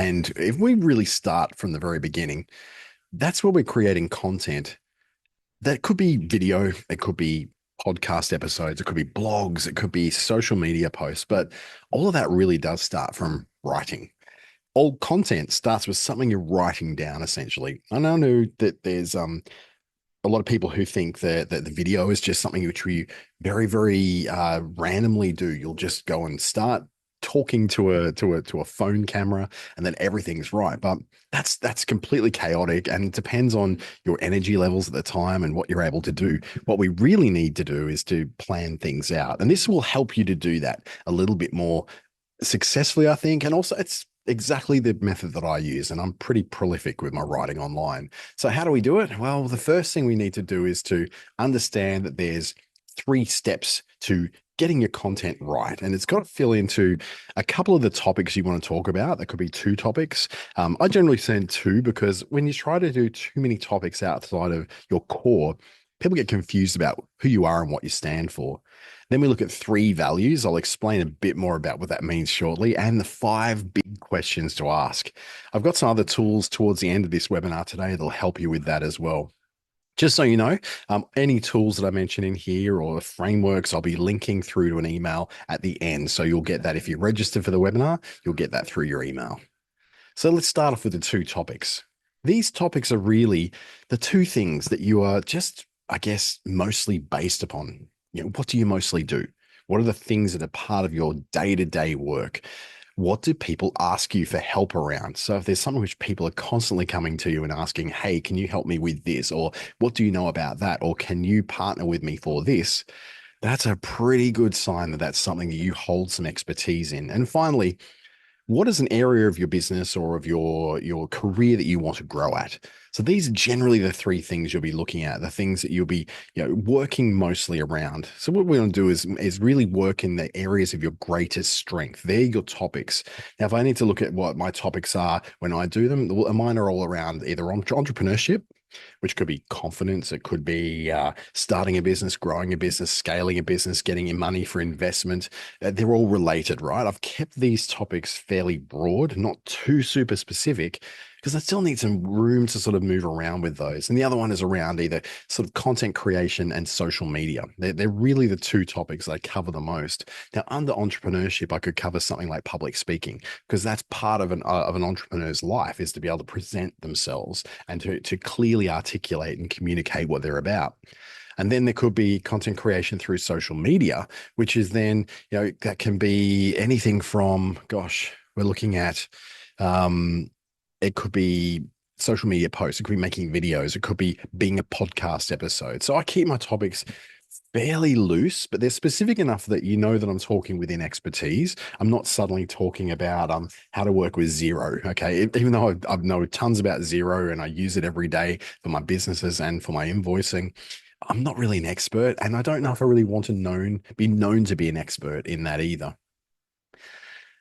And if we really start from the very beginning, that's where we're creating content that could be video, it could be podcast episodes, it could be blogs, it could be social media posts, but all of that really does start from writing. All content starts with something you're writing down, essentially. And I know that there's a lot of people who think that the video is just something which we very randomly do. You'll just go and start talking to a phone camera and then everything's right. But that's completely chaotic and it depends on your energy levels at the time and what you're able to do. What we really need to do is to plan things out. And this will help you to do that a little bit more successfully, I think. And also, it's exactly the method that I use, and I'm pretty prolific with my writing online. So, how do we do it? Well, the first thing we need to do is to understand that there's three steps to getting your content right. And it's got to fill into a couple of the topics you want to talk about. There could be two topics. I generally send two because when you try to do too many topics outside of your core, people get confused about who you are and what you stand for. Then we look at three values. I'll explain a bit more about what that means shortly, and the five big questions to ask. I've got some other tools towards the end of this webinar today that'll help you with that as well. Just so you know, any tools that I mention in here or frameworks, I'll be linking through to an email at the end. So you'll get that if you register for the webinar, you'll get that through your email. So let's start off with the two topics. These topics are really the two things that you are just, I guess, mostly based upon. What do you mostly do? What are the things that are part of your day-to-day work? What do people ask you for help around? So if there's something which people are constantly coming to you and asking, hey, can you help me with this? Or what do you know about that? Or can you partner with me for this? That's a pretty good sign that that's something that you hold some expertise in. And finally, what is an area of your business or of your career that you want to grow at? So these are generally the three things you'll be looking at, the things that you'll be working mostly around. So what we're going to do is really work in the areas of your greatest strength. They're your topics. Now, if I need to look at what my topics are when I do them, mine are all around either entrepreneurship, which could be confidence. It could be starting a business, growing a business, scaling a business, getting your money for investment. They're all related, right? I've kept these topics fairly broad, not too super specific, because I still need some room to sort of move around with those. And the other one is around either sort of content creation and social media. They're really the two topics I cover the most. Now, under entrepreneurship, I could cover something like public speaking, because that's part of an entrepreneur's life is to be able to present themselves and to clearly articulate and communicate what they're about. And then there could be content creation through social media, which is then, that can be anything from, gosh, we're looking at, it could be social media posts, it could be making videos, it could be being a podcast episode. So I keep my topics fairly loose, but they're specific enough that you know that I'm talking within expertise. I'm not suddenly talking about how to work with Zero. Okay, even though I know tons about Zero and I use it every day for my businesses and for my invoicing, I'm not really an expert, and I don't know if I really want to be known to be an expert in that either.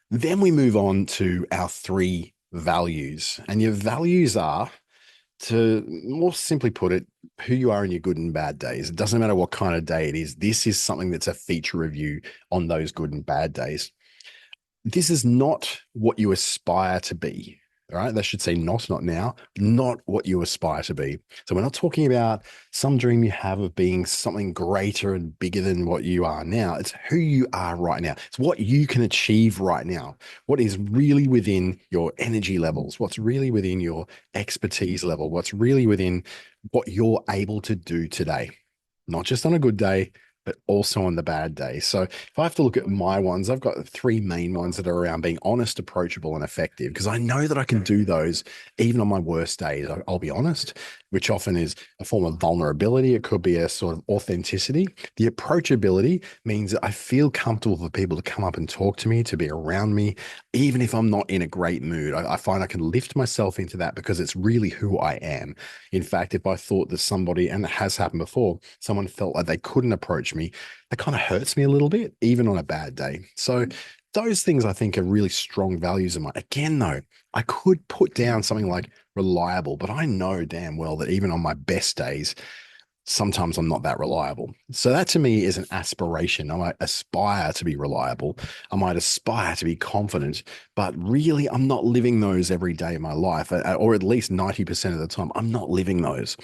Then we move on to our three values, and your values are, to more simply put it, who you are in your good and bad days. It doesn't matter what kind of day it is. This is something that's a feature of you on those good and bad days. This is not what you aspire to be. All right. They should say not now, not what you aspire to be. So we're not talking about some dream you have of being something greater and bigger than what you are now. It's who you are right now. It's what you can achieve right now. What is really within your energy levels, what's really within your expertise level, what's really within what you're able to do today, not just on a good day, but also on the bad day. So if I have to look at my ones, I've got three main ones that are around being honest, approachable, and effective, because I know that I can do those even on my worst days. I'll be honest, which often is a form of vulnerability. It could be a sort of authenticity. The approachability means that I feel comfortable for people to come up and talk to me, to be around me, even if I'm not in a great mood. I find I can lift myself into that because it's really who I am. In fact, if I thought that somebody, and it has happened before, someone felt like they couldn't approach me, that kind of hurts me a little bit, even on a bad day. So those things I think are really strong values of mine. Again, though, I could put down something like reliable, but I know damn well that even on my best days, sometimes I'm not that reliable. So that to me is an aspiration. I might aspire to be reliable. I might aspire to be confident, but really I'm not living those every day of my life, or at least 90% of the time, I'm not living those.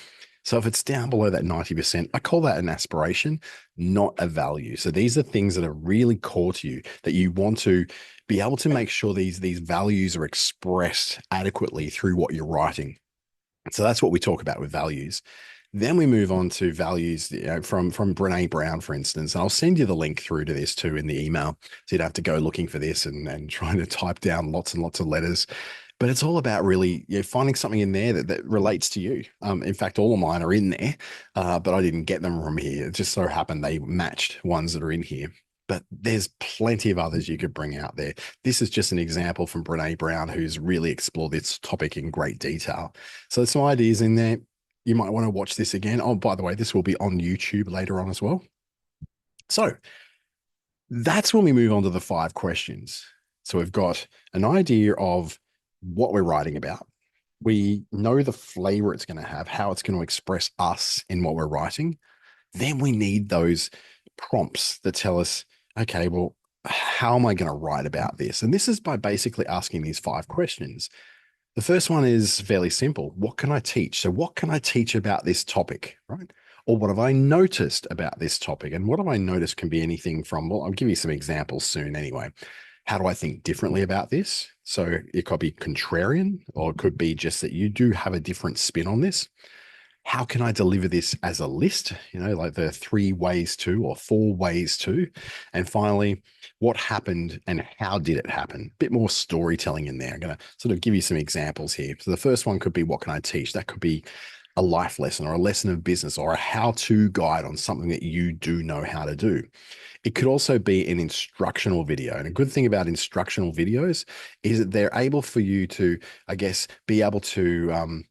So if it's down below that 90%, I call that an aspiration, not a value. So these are things that are really core to you that you want to be able to make sure these values are expressed adequately through what you're writing. So that's what we talk about with values. Then we move on to values, from Brene Brown, for instance. And I'll send you the link through to this too in the email. So you'd have to go looking for this and trying to type down lots and lots of letters. But it's all about really, finding something in there that relates to you. In fact, all of mine are in there, but I didn't get them from here. It just so happened they matched ones that are in here. But there's plenty of others you could bring out there. This is just an example from Brene Brown, who's really explored this topic in great detail. So there's some ideas in there. You might want to watch this again. Oh, by the way, this will be on YouTube later on as well. So that's when we move on to the 5 questions. So we've got an idea of what we're writing about. We know the flavor it's going to have, how it's going to express us in what we're writing. Then we need those prompts that tell us, okay, well, how am I going to write about this? And this is by basically asking these 5 questions. The first one is fairly simple. What can I teach? So, what can I teach about this topic, right? Or what have I noticed about this topic? And what have I noticed can be anything from, well, I'll give you some examples soon anyway. How do I think differently about this? So, it could be contrarian, or it could be just that you do have a different spin on this. How can I deliver this as a list? Like the 3 ways to or 4 ways to. And finally, what happened and how did it happen? A bit more storytelling in there. I'm going to sort of give you some examples here. So the first one could be, what can I teach? That could be a life lesson or a lesson of business or a how-to guide on something that you do know how to do. It could also be an instructional video. And a good thing about instructional videos is that they're able for you to, I guess, be able to,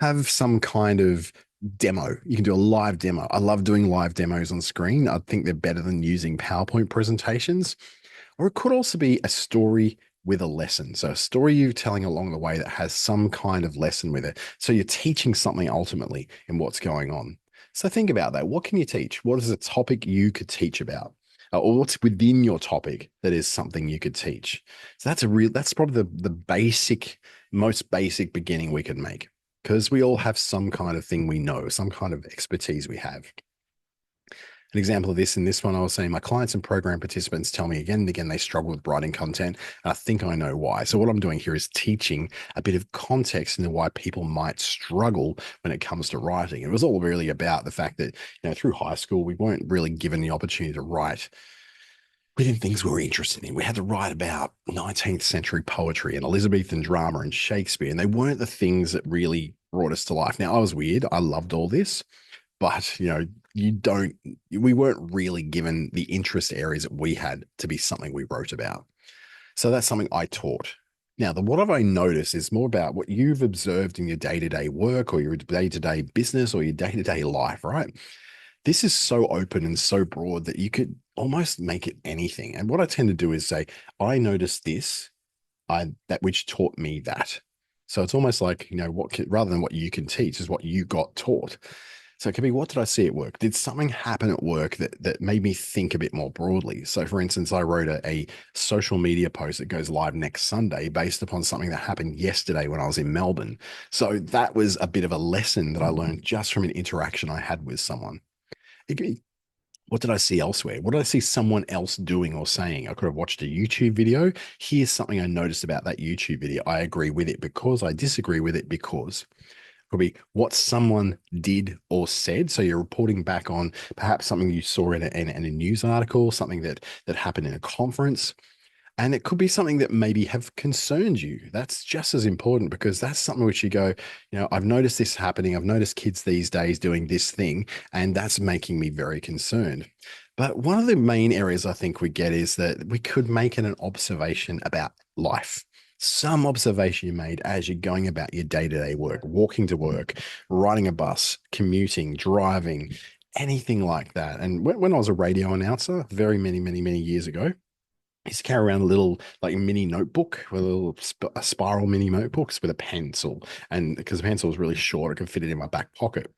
have some kind of demo. You can do a live demo. I love doing live demos on screen. I think they're better than using PowerPoint presentations. Or it could also be a story with a lesson. So a story you're telling along the way that has some kind of lesson with it. So you're teaching something ultimately in what's going on. So think about that. What can you teach? What is a topic you could teach about? Or what's within your topic that is something you could teach? So that's probably the most basic beginning we could make, because we all have some kind of thing we know, some kind of expertise we have. An example of this in this one, I was saying my clients and program participants tell me again and again they struggle with writing content. And I think I know why. So what I'm doing here is teaching a bit of context into why people might struggle when it comes to writing. It was all really about the fact that, through high school, we weren't really given the opportunity to write within things we were interested in. We had to write about 19th century poetry and Elizabethan drama and Shakespeare, and they weren't the things that really brought us to life. Now, I was weird. I loved all this, but we weren't really given the interest areas that we had to be something we wrote about. So that's something I taught. Now, what have I noticed is more about what you've observed in your day-to-day work or your day-to-day business or your day-to-day life, right? This is so open and so broad that you could almost make it anything. And what I tend to do is say, I noticed this, that which taught me that. So it's almost like, rather than what you can teach is what you got taught. So it could be, what did I see at work? Did something happen at work that made me think a bit more broadly? So for instance, I wrote a social media post that goes live next Sunday based upon something that happened yesterday when I was in Melbourne. So that was a bit of a lesson that I learned just from an interaction I had with someone. It could be, what did I see elsewhere? What did I see someone else doing or saying? I could have watched a YouTube video. Here's something I noticed about that YouTube video. I agree with it because, I disagree with it because. Could be what someone did or said. So you're reporting back on perhaps something you saw in a news article, something that happened in a conference. And it could be something that maybe have concerned you. That's just as important, because that's something which you go, I've noticed this happening. I've noticed kids these days doing this thing, and that's making me very concerned. But one of the main areas I think we get is that we could make it an observation about life. Some observation you made as you're going about your day-to-day work, walking to work, riding a bus, commuting, driving, anything like that. And when I was a radio announcer, very many, many, many years ago, I used to carry around a little like mini notebook with a spiral mini notebooks with a pencil. And because the pencil was really short, I could fit it in my back pocket.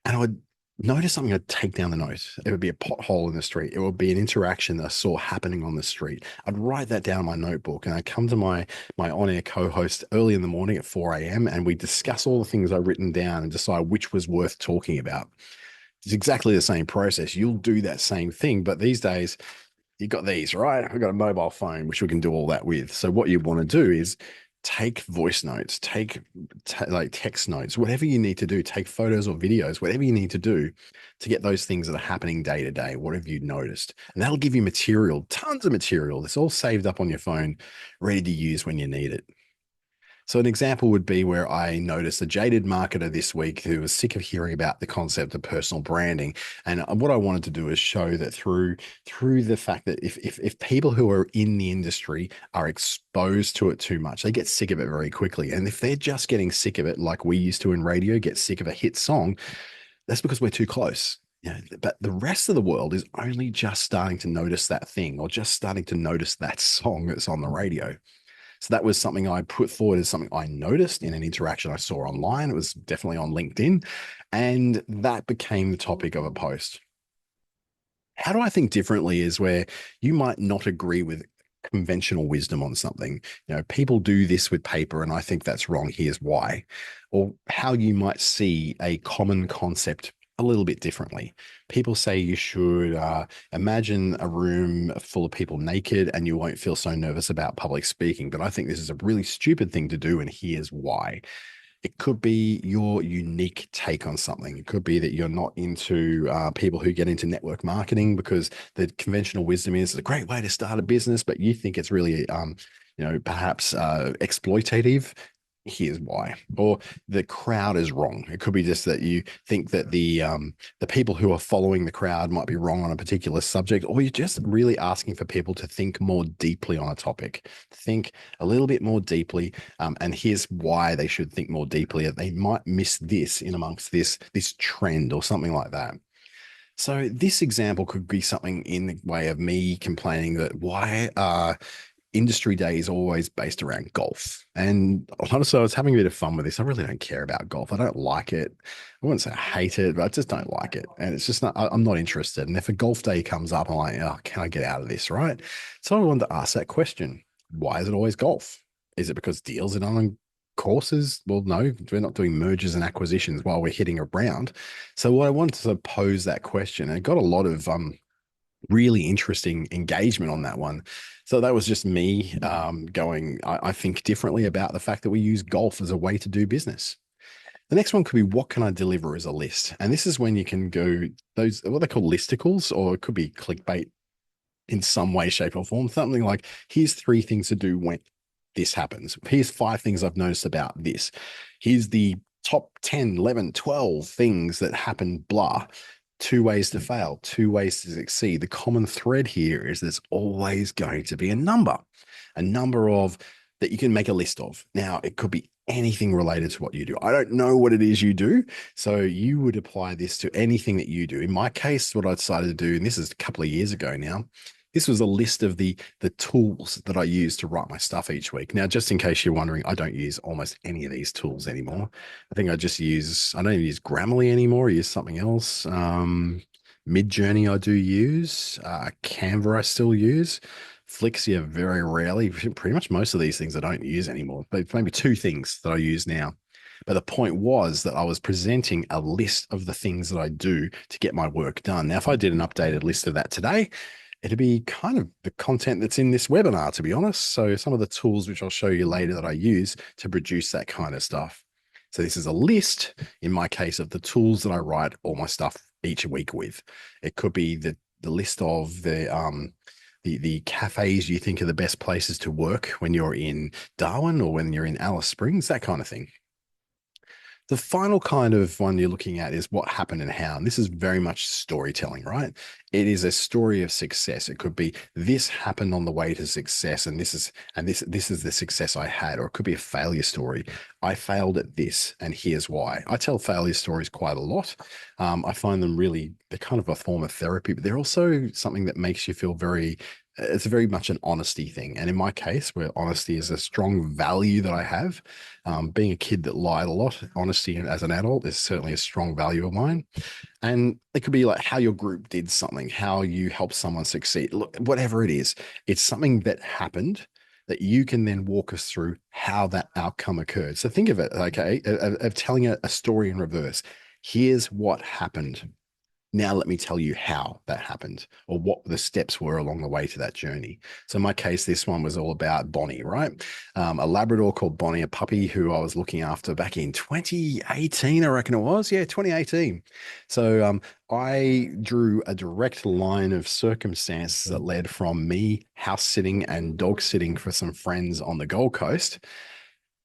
and I would notice something, I'd take down the note. It would be a pothole in the street. It would be an interaction that I saw happening on the street. I'd write that down in my notebook, and I'd come to my on-air co-host early in the morning at 4 a.m. and we discuss all the things I've written down and decide which was worth talking about. It's exactly the same process. You'll do that same thing, but these days you got these, right? We've got a mobile phone, which we can do all that with. So what you want to do is take voice notes, take like text notes, whatever you need to do, take photos or videos, whatever you need to do to get those things that are happening day to day. What have you noticed? And that'll give you material, tons of material. That's all saved up on your phone, ready to use when you need it. So an example would be where I noticed a jaded marketer this week who was sick of hearing about the concept of personal branding. And what I wanted to do is show that through the fact that if people who are in the industry are exposed to it too much, they get sick of it very quickly. And if they're just getting sick of it, like we used to in radio, get sick of a hit song, that's because we're too close. Yeah, but the rest of the world is only just starting to notice that thing or just starting to notice that song that's on the radio. So that was something I put forward as something I noticed in an interaction I saw online. It was definitely on LinkedIn, and that became the topic of a post. How do I think differently is where you might not agree with conventional wisdom on something. You know, people do this with paper, and I think that's wrong. Here's why. Or how you might see a common concept a little bit differently. People say you should imagine a room full of people naked and you won't feel so nervous about public speaking. But I think this is a really stupid thing to do, and here's why. It could be your unique take on something. It could be that you're not into people who get into network marketing because the conventional wisdom is a great way to start a business, but you think it's really, perhaps exploitative. Here's why. Or the crowd is wrong. It could be just that you think that the people who are following the crowd might be wrong on a particular subject, or you're just really asking for people to think more deeply on a topic, think a little bit more deeply. And here's why they should think more deeply. They might miss this in amongst this trend or something like that. So this example could be something in the way of me complaining that why are industry day is always based around golf. And honestly, I was having a bit of fun with this. I really don't care about golf. I don't like it. I wouldn't say I hate it, but I just don't like it. And it's just not, I'm not interested. And if a golf day comes up, I'm like, oh, can I get out of this? Right. So I wanted to ask that question. Why is it always golf? Is it because deals are done on courses? Well, no, we're not doing mergers and acquisitions while we're hitting around. So what I wanted to pose that question, and it got a lot of really interesting engagement on that one. So that was just me going, I think differently about the fact that we use golf as a way to do business. The next one could be, what can I deliver as a list? And this is when you can go those, what they call listicles, or it could be clickbait in some way, shape, or form. Something like, here's 3 things to do when this happens. Here's 5 things I've noticed about this. Here's the top 10, 11, 12 things that happen, blah. 2 ways to fail, 2 ways to succeed. The common thread here is there's always going to be a number of that you can make a list of. Now, it could be anything related to what you do. I don't know what it is you do. So you would apply this to anything that you do. In my case, what I decided to do, and this is a couple of years ago now, this was a list of the tools that I use to write my stuff each week. Now, just in case you're wondering, I don't use almost any of these tools anymore. I think I don't even use Grammarly anymore. I use something else. Midjourney I do use. Canva I still use. Flixia very rarely. Pretty much most of these things I don't use anymore. But maybe 2 things that I use now. But the point was that I was presenting a list of the things that I do to get my work done. Now, if I did an updated list of that today, it'd be kind of the content that's in this webinar, to be honest. So some of the tools, which I'll show you later, that I use to produce that kind of stuff. So this is a list, in my case, of the tools that I write all my stuff each week with. It could be the list of the cafes you think are the best places to work when you're in Darwin or when you're in Alice Springs, that kind of thing. The final kind of one you're looking at is what happened and how. And this is very much storytelling, right? It is a story of success. It could be, this happened on the way to success, and this is the success I had. Or it could be a failure story. I failed at this, and here's why. I tell failure stories quite a lot. I find them really, they're kind of a form of therapy, but they're also something that makes you feel very It's very much an honesty thing. And in my case, where honesty is a strong value that I have, being a kid that lied a lot, honesty as an adult is certainly a strong value of mine. And it could be like how your group did something, how you helped someone succeed. Look, whatever it is, it's something that happened that you can then walk us through how that outcome occurred. So think of it, okay, of telling a story in reverse. Here's what happened. Now, let me tell you how that happened or what the steps were along the way to that journey. So, in my case, this one was all about Bonnie, right? A Labrador called Bonnie, a puppy who I was looking after back in 2018, I reckon it was. Yeah, 2018. So, I drew a direct line of circumstances that led from me house sitting and dog sitting for some friends on the Gold Coast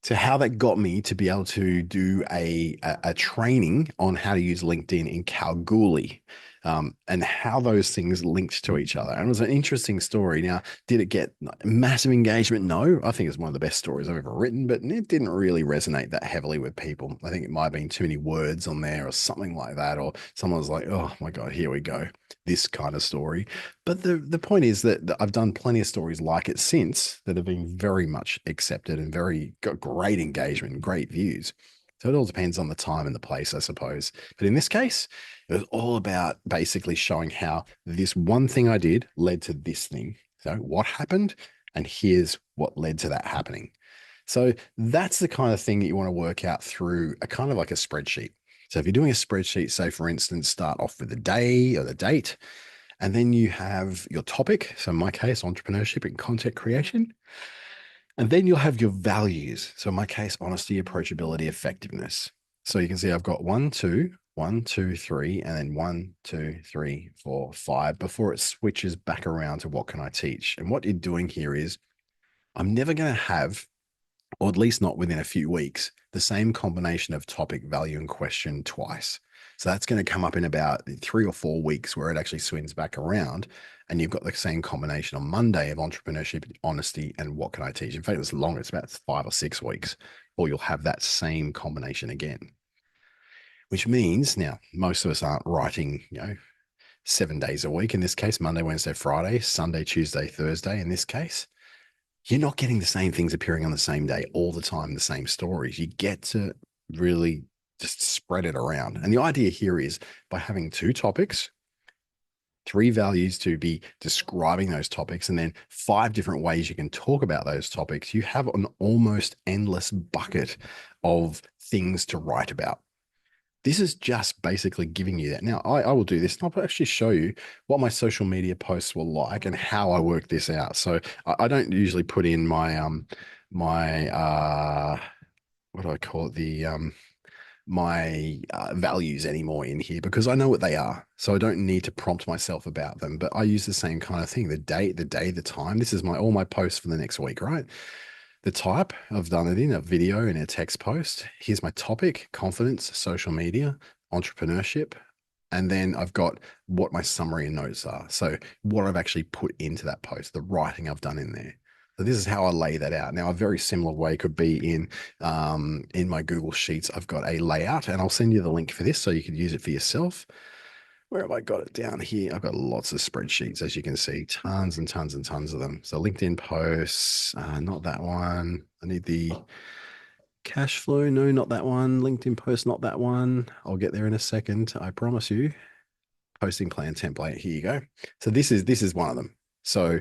to how that got me to be able to do a training on how to use LinkedIn in Kalgoorlie, and how those things linked to each other. And it was an interesting story. Now, did it get massive engagement? No, I think it's one of the best stories I've ever written, but it didn't really resonate that heavily with people. I think it might have been too many words on there or something like that, or someone was like, oh my God, here we go, this kind of story. But the point is that I've done plenty of stories like it since that have been very much accepted and very got great engagement, great views. So it all depends on the time and the place, I suppose. But in this case, it was all about basically showing how this one thing I did led to this thing. So what happened? And here's what led to that happening. So that's the kind of thing that you want to work out through a kind of like a spreadsheet. So if you're doing a spreadsheet, say for instance, start off with the day or the date, and then you have your topic. So in my case, entrepreneurship and content creation. And then you'll have your values. So in my case, honesty, approachability, effectiveness. So you can see I've got 1, 2, 3, and then 1, 2, 3, 4, 5 before it switches back around to what can I teach. And what you're doing here is I'm never going to have, or at least not within a few weeks, the same combination of topic, value, and question twice. So that's going to come up in about 3 or 4 weeks where it actually swings back around. And you've got the same combination on Monday of entrepreneurship, honesty, and what can I teach? In fact, it's longer, it's about 5 or 6 weeks, or you'll have that same combination again. Which means now most of us aren't writing, 7 days a week. In this case, Monday, Wednesday, Friday, Sunday, Tuesday, Thursday. In this case, you're not getting the same things appearing on the same day all the time, the same stories. You get to really just spread it around. And the idea here is by having 2 topics, 3 values to be describing those topics, and then 5 different ways you can talk about those topics, you have an almost endless bucket of things to write about. This is just basically giving you that. Now, I will do this and I'll actually show you what my social media posts were like and how I work this out. So I don't usually put in my what do I call it? My values anymore in here because I know what they are. So I don't need to prompt myself about them. But I use the same kind of thing: the date, the time. This is all my posts for the next week, right? The type I've done it in a video and a text post. Here's my topic: confidence, social media, entrepreneurship. And then I've got what my summary and notes are. So what I've actually put into that post, the writing I've done in there. So this is how I lay that out. Now, a very similar way could be in my Google Sheets. I've got a layout, and I'll send you the link for this so you can use it for yourself. Where have I got it down here? I've got lots of spreadsheets, as you can see, tons and tons and tons of them. So LinkedIn posts, not that one. I need the cash flow. No, not that one. LinkedIn post, not that one. I'll get there in a second. I promise you. Posting plan template. Here you go. So this is one of them. So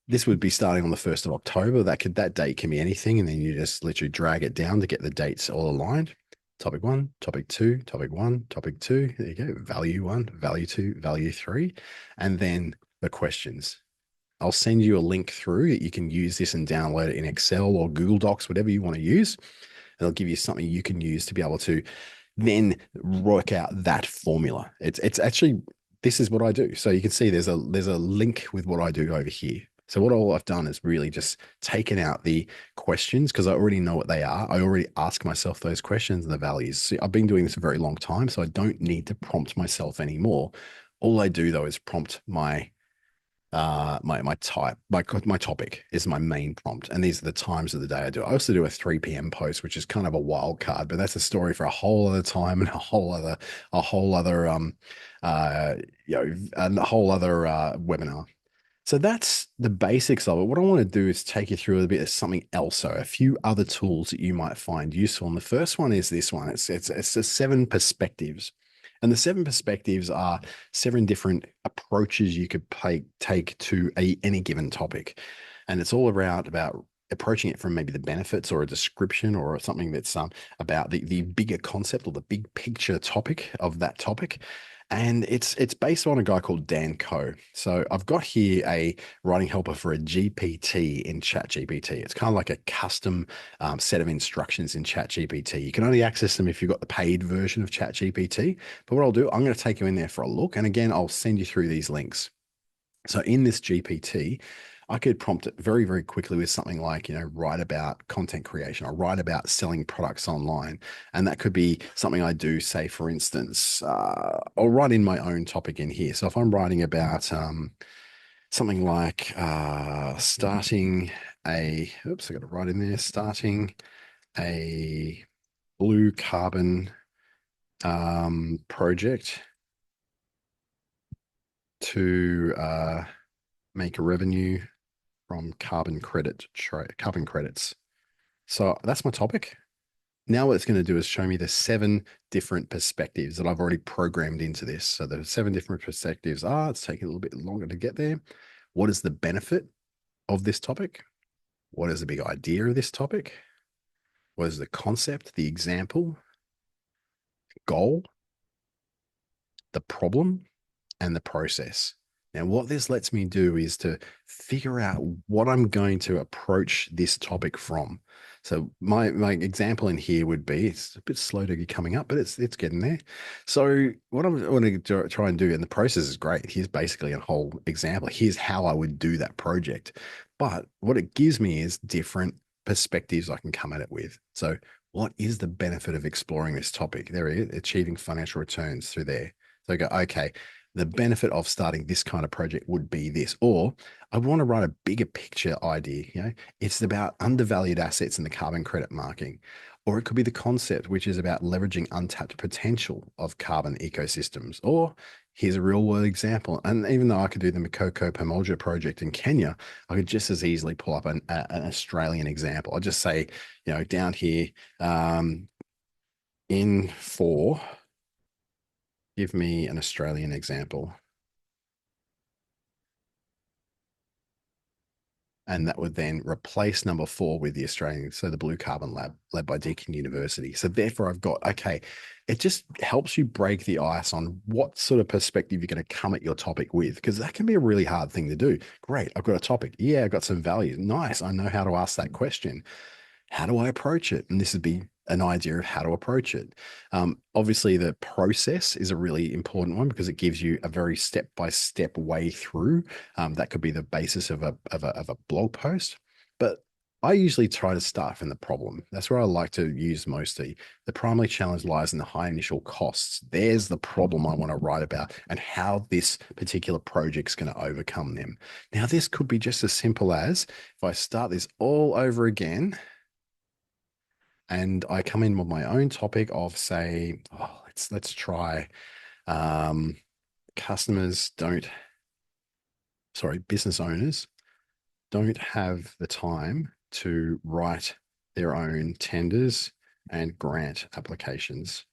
this would be starting on the 1st of October. That date can be anything, and then you just literally drag it down to get the dates all aligned. Topic 1, topic 2, topic 1, topic 2. There you go. Value 1, value 2, value 3, and then the questions. I'll send you a link through that you can use this and download it in Excel or Google Docs, whatever you want to use. It'll give you something you can use to be able to then work out that formula. It's actually, this is what I do. So you can see there's a link with what I do over here. So what all I've done is really just taken out the questions because I already know what they are. I already ask myself those questions and the values. So I've been doing this a very long time, so I don't need to prompt myself anymore. All I do though is prompt my topic is my main prompt, and these are the times of the day I do it. I also do a 3 p.m. post, which is kind of a wild card, but that's a story for a whole other time and a whole other webinar. So that's the basics of it. What I want to do is take you through a bit of something else. So a few other tools that you might find useful. And the first one is this one. It's the seven perspectives. And the seven perspectives are seven different approaches you could take to any given topic. And it's all around about approaching it from maybe the benefits or a description or something that's about the bigger concept or the big picture topic of that topic. And it's based on a guy called Dan Coe. So I've got here a writing helper for a GPT in ChatGPT. It's kind of like a custom set of instructions in ChatGPT. You can only access them if you've got the paid version of ChatGPT. But what I'll do, I'm going to take you in there for a look. And again, I'll send you through these links. So in this GPT, I could prompt it very, very quickly with something like, write about content creation or write about selling products online. And that could be something I do, say, for instance, I'll write in my own topic in here. So if I'm writing about something like starting oops, I got to write in there, starting a blue carbon project to make a revenue from carbon credits. So that's my topic. Now what it's going to do is show me the seven different perspectives that I've already programmed into this. So the seven different perspectives are, it's taking a little bit longer to get there. What is the benefit of this topic? What is the big idea of this topic? What is the concept, the example, goal, the problem, and the process? Now, what this lets me do is to figure out what I'm going to approach this topic from. So my example in here would be, it's a bit slow to get coming up, but it's getting there. So what I'm going to try and do, and the process is great. Here's basically a whole example. Here's how I would do that project. But what it gives me is different perspectives I can come at it with. So what is the benefit of exploring this topic? There it is, achieving financial returns through there. So I go, okay, the benefit of starting this kind of project would be this, or I want to write a bigger picture idea. It's about undervalued assets in the carbon credit market, or it could be the concept, which is about leveraging untapped potential of carbon ecosystems. Or here's a real world example. And even though I could do the Makoko Pamoja project in Kenya, I could just as easily pull up an Australian example. I'll just say, down here, in for, give me an Australian example. And that would then replace number 4 with the Australian, so the Blue Carbon Lab, led by Deakin University. So therefore, I've got, okay, it just helps you break the ice on what sort of perspective you're going to come at your topic with, because that can be a really hard thing to do. Great, I've got a topic. Yeah, I've got some values. Nice, I know how to ask that question. How do I approach it? And this would be an idea of how to approach it. Obviously, the process is a really important one because it gives you a very step-by-step way through. That could be the basis of a blog post. But I usually try to start from the problem. That's where I like to use mostly. The primary challenge lies in the high initial costs. There's the problem I want to write about and how this particular project's going to overcome them. Now, this could be just as simple as if I start this all over again, and I come in with my own topic of, say, let's try um, business owners don't have the time to write their own tenders and grant applications.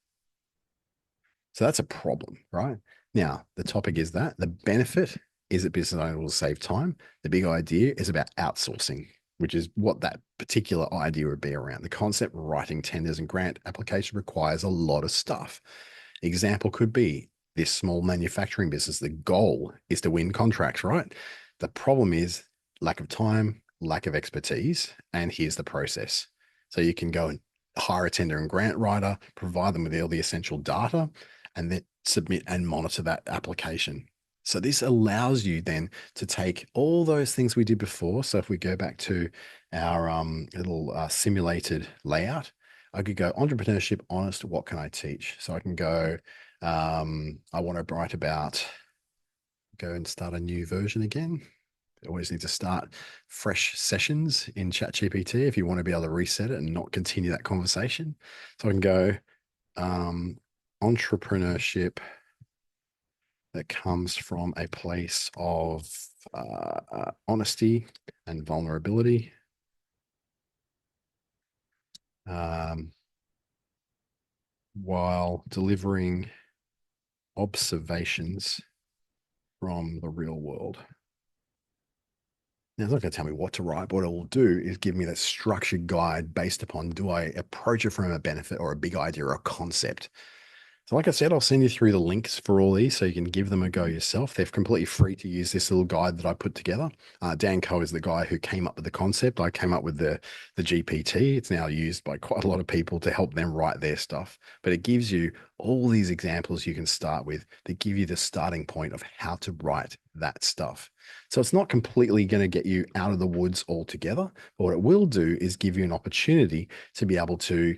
So that's a problem, right? Now, the topic is that the benefit is that business owners will save time. The big idea is about outsourcing, which is what that particular idea would be around. The concept writing tenders and grant application requires a lot of stuff. Example could be this small manufacturing business. The goal is to win contracts, right? The problem is lack of time, lack of expertise, and here's the process. So you can go and hire a tender and grant writer, provide them with all the essential data, and then submit and monitor that application. So this allows you then to take all those things we did before. So if we go back to our little simulated layout, I could go entrepreneurship, honest, what can I teach? So I can go, I want to write about, go and start a new version again. You always need to start fresh sessions in ChatGPT if you want to be able to reset it and not continue that conversation. So I can go entrepreneurship that comes from a place of honesty and vulnerability. While delivering observations from the real world. Now, it's not going to tell me what to write. What it will do is give me that structured guide based upon, do I approach it from a benefit or a big idea or a concept? So like I said, I'll send you through the links for all these so you can give them a go yourself. They're completely free to use this little guide that I put together. Dan Coe is the guy who came up with the concept. I came up with the GPT. It's now used by quite a lot of people to help them write their stuff. But it gives you all these examples you can start with that give you the starting point of how to write that stuff. So it's not completely going to get you out of the woods altogether. But what it will do is give you an opportunity to be able to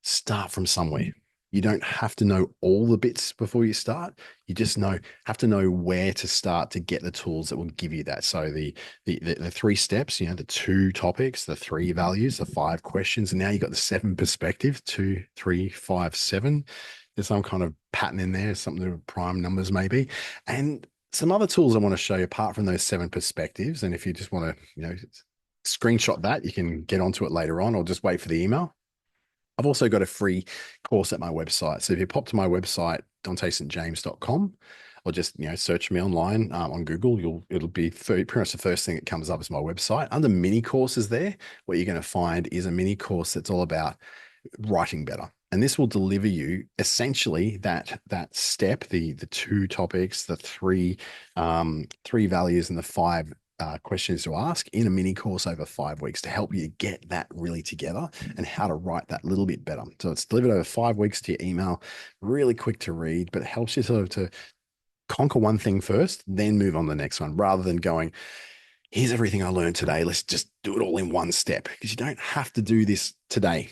start from somewhere. You don't have to know all the bits before you start. You just have to know where to start to get the tools that will give you that. So the 3 steps, the 2 topics, the 3 values, the 5 questions, and now you've got the 7 perspectives, 2, 3, 5, 7. There's some kind of pattern in there, something to prime numbers maybe. And some other tools I want to show you apart from those 7 perspectives. And if you just want to, screenshot that, you can get onto it later on or just wait for the email. I've also got a free course at my website. So if you pop to my website, DanteSt.James.com, or just search me online on Google, it'll be pretty much the first thing that comes up is my website. Under mini courses there, what you're going to find is a mini course that's all about writing better. And this will deliver you essentially that step, the 2 topics, the 3 values, and the 5 questions to ask in a mini course over 5 weeks to help you get that really together and how to write that little bit better. So it's delivered over 5 weeks to your email, really quick to read, but it helps you to conquer one thing first, then move on to the next one, rather than going, here's everything I learned today. Let's just do it all in one step, because you don't have to do this today.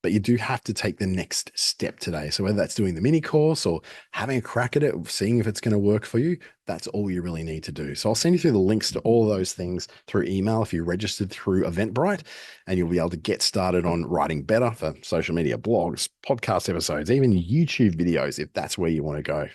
But you do have to take the next step today. So whether that's doing the mini course or having a crack at it, seeing if it's going to work for you, that's all you really need to do. So I'll send you through the links to all of those things through email if you're registered through Eventbrite, and you'll be able to get started on writing better for social media, blogs, podcast episodes, even YouTube videos, if that's where you want to go.